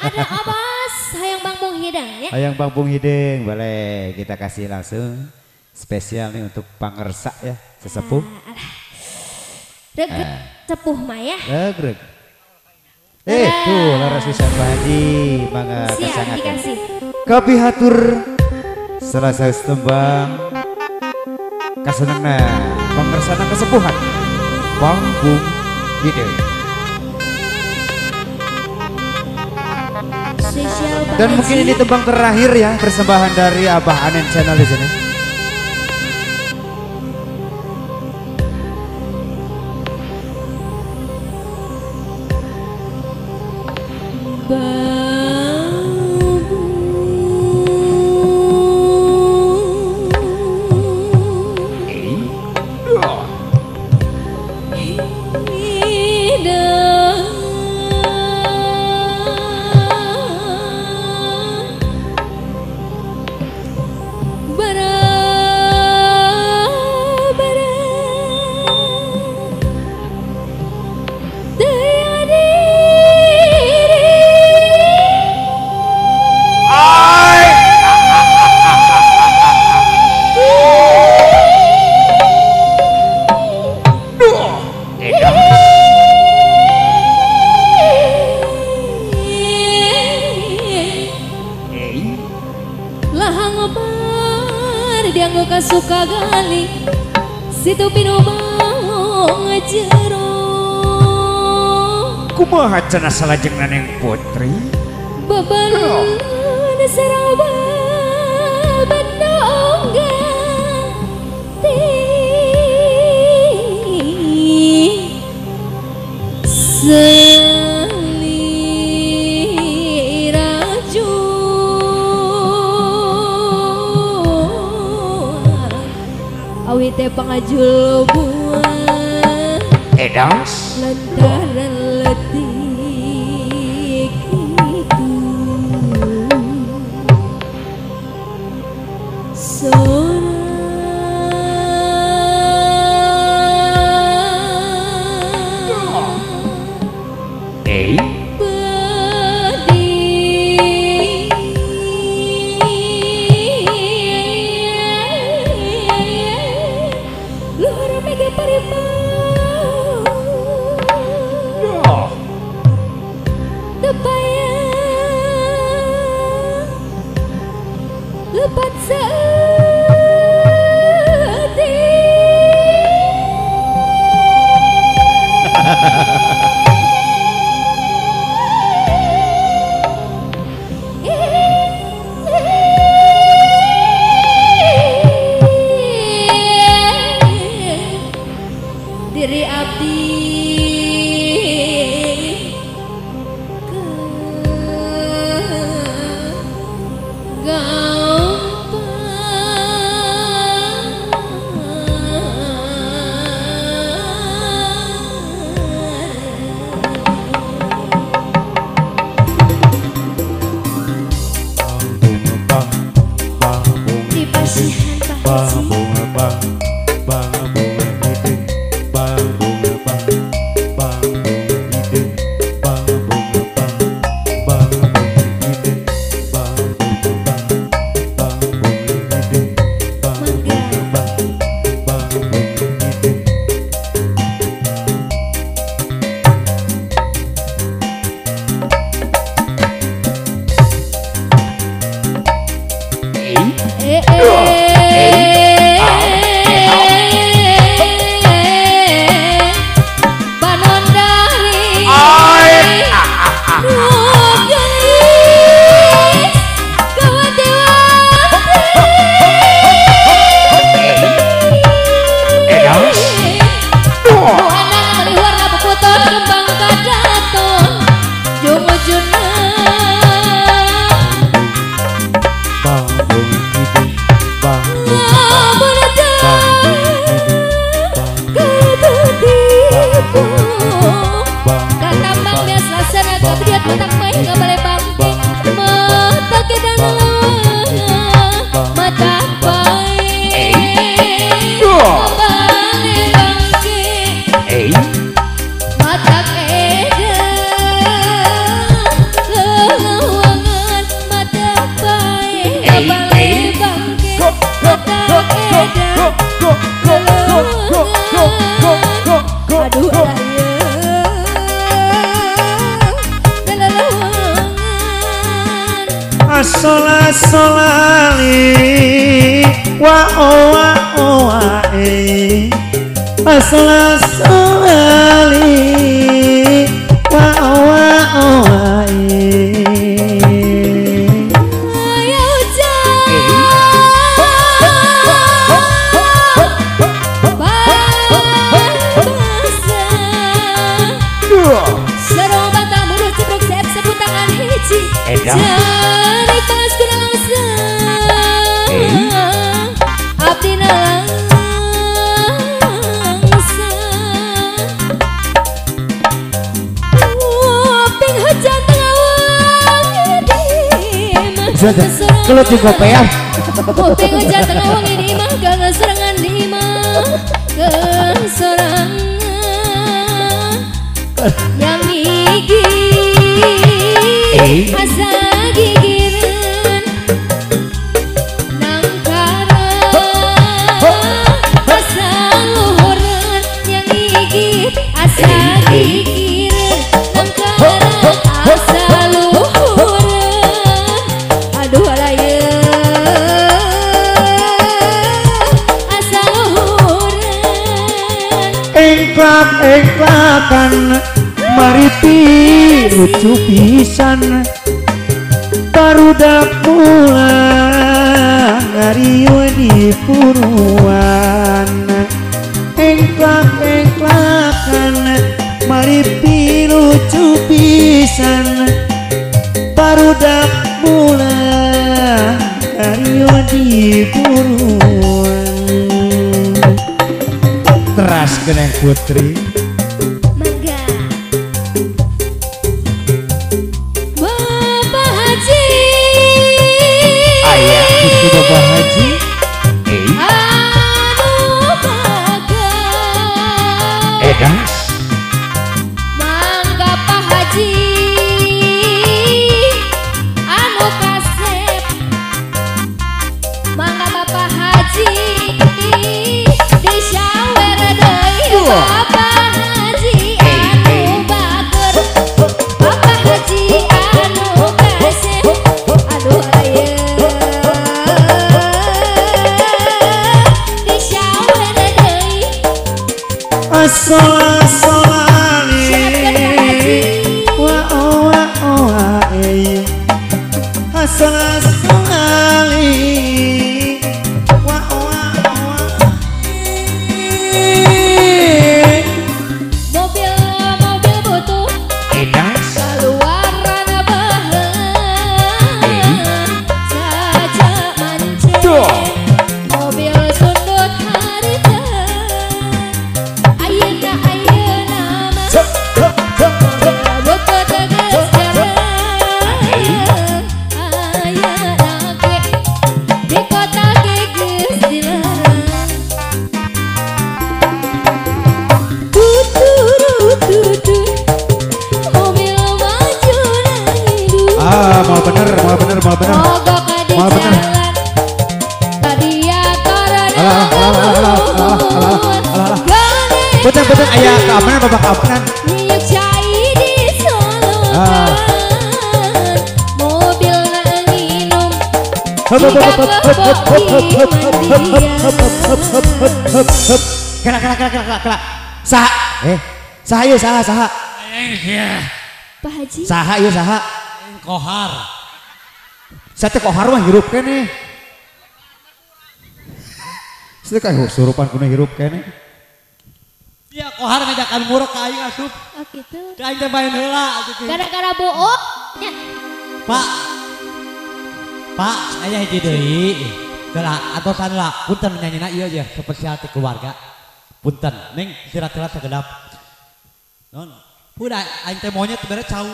Ada Abas, hayang Bang Bung Hidang ya. Hayang Bang Bung Hiding, boleh kita kasih langsung spesial nih untuk pangersa ya, sesepuh. Reget sepuh Maya. Regreg. Tuh laras bisa Pak Haji, mangga Siap kesangat. dikasih. Kapihatur selasa tembang kasenengna pangersana kesepuhan Bang Bung Hiding. Spesial Bang Dan mungkin Haji. ini tembang terakhir ya, persembahan dari Abah Anen Channel di sini. Suka gali situ pinu mau ngejero Kumaha cenah salajengna Neng Putri beban saraba bandongga awi teh pangajul buah edas lantaran letik itu lepat diri abdi Aduh ayo Asola-solali wa-o-wa-o-wa-e Asola-solali wa-o-wa-o-wa-e Ayo Sarong bantang mulut ceprok sep seput tangan hiji Jari tas kurang langsung Abdi langsung Ping hujan tengah wangi Kelut di kopean. Ping hujan tengah wangi di mah gak serangan di mah kesorangan yang gigi asa gigireun nangkara asa luhureun yang gigi asa gigireun nangkara asa luhureun aduh alaya asa luhureun engklak-engklakan mariti lucu pisan barudak pulang ngarieu di puruan engklak-engklakan mariti lucu pisan barudak pulang ngarieu di puruan Teras keneng putri. Mangga Bapak Haji Ayah itu Bapak Haji. anu bagas Edas. Mangga Pak Haji anu kasep Mangga Bapak Haji disyawer deui Bapak Haji anu bager Bapak Haji anu kasep aduh aya disyawer deui Asola-solali wa-o-wa-o-wa-e Asola-solali wa-o-wa-o-wa-e mobil butuh Edas. keluaran bahan saja mancing mobil sundut harita ayeuna mah butuh tegas jalan ayeuna ge di kota ge geus dilarang mobil maju landu Mau bener. mogok di Mau bener. jalan radiator Betul ayah keamanan Bapak keamanan. minyak cair di solokan mobil nginum tidak Kelak. Saha? Saha ieu saha? Pak Haji Saha ieu saha? Kohar. Sate kohar mah hirup keneh. Sate kayak surupan kuna hirup keneh. Ya kohar ngajakan murah ka aing asup. oh gitu Ka aing teh main heula gitu. gara-gara bohong ya Pak. Pak, aya hiji deui. Geula atosan lah, punten nyanyina ieu aja spesial ti keluarga. Punten, ning sirat-sirat sagedap. Non, udah aing teh monyet beres cau.